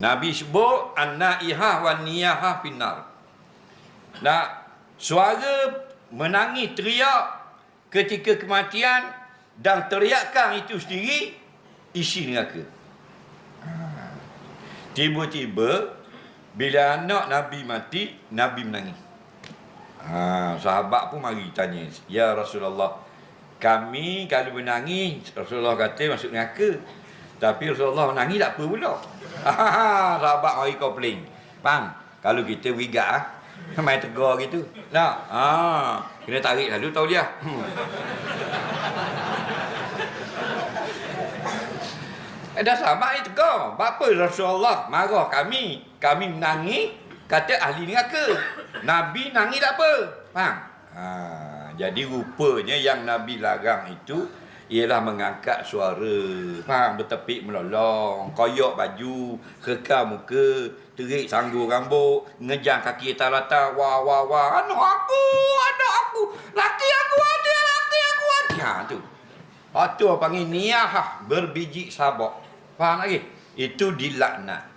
Nabi sebut an-naihah wan niyahah finnar. Nah, suara menangis teriak ketika kematian dan teriakan itu sendiri isi neraka. Tiba-tiba bila anak Nabi mati, Nabi menangis. Sahabat pun mari tanya, ya Rasulullah, kami kalau menangis, Rasulullah kata masuk neraka. Tapi Rasulullah menangis tak apa pula. Sahabat mari komplain. Faham? Kalau kita wigat main tegar gitu. Nak? Kena tarik lalu tahu dia. Dah sama itu tegar. Apa Rasulullah marah kami? Kami menangis, kata ahli neraka. Nabi nangis tak apa. Faham? Jadi rupanya yang Nabi larang itu ialah mengangkat suara. Faham? Bertepik melolong, koyak baju, kekar muka, terik sanggur rambut, ngejang kaki atas-atas, wah wah wah, anak aku, laki aku ada. Tu. Itu panggil niyahah, berbiji sabak. Faham lagi? Itu dilaknat.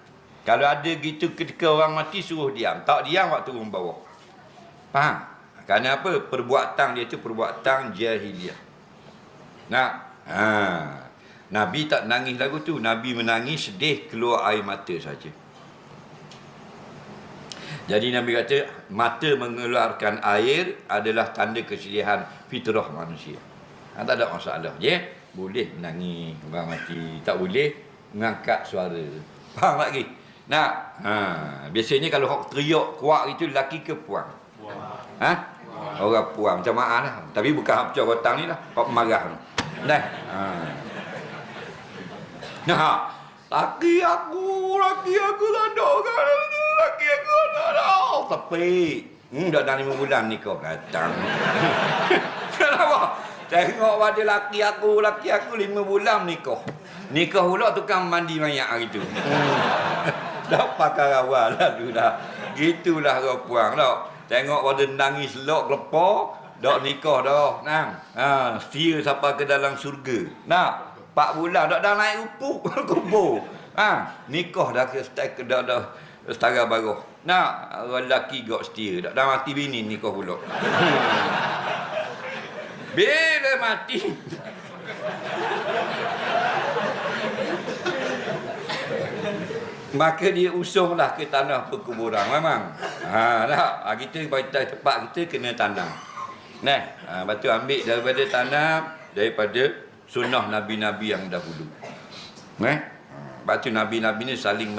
Kalau ada gitu ketika orang mati suruh diam. Tak diam waktu turun bawah. Faham? Kerana apa? Perbuatan dia itu perbuatan jahiliah. Nabi tak nangis lagu tu. Nabi menangis sedih keluar air mata saja. Jadi Nabi kata mata mengeluarkan air adalah tanda kesedihan fitrah manusia. Tak ada masalah. Boleh menangis orang mati, tak boleh mengangkat suara. Faham lagi? Biasanya kalau hok teriak kuat itu lelaki ke puang? Orang puang macam maaf lah. Tapi bukan hak pecah rotang ni lah, hok marah tu. Laki aku tak ada orang. Laki aku tak ada. Tapi dah dah 5 bulan ni kau datang. Kenapa? Tengok pada laki aku 5 bulan nikah. Nikah pula tukang mandi mayat hari tu. Dah pakai awal lah tu dah. Gitulah orang puang dah. Tengok pada nangis lok lepa, dak nikah dah. Setia sampai ke dalam syurga. 4 bulan dak dah naik upuk kubur. Nikah dah ke dah setara baruh. Orang lelaki gak setia, dak dah mati bini nikah pula. Bila mati maka dia usunglah ke tanah perkuburan memang. Kita pada tempat kita kena tanam. Lepas tu ambil daripada tanam, daripada sunnah nabi-nabi yang dahulu. Lepas tu nabi-nabi ni saling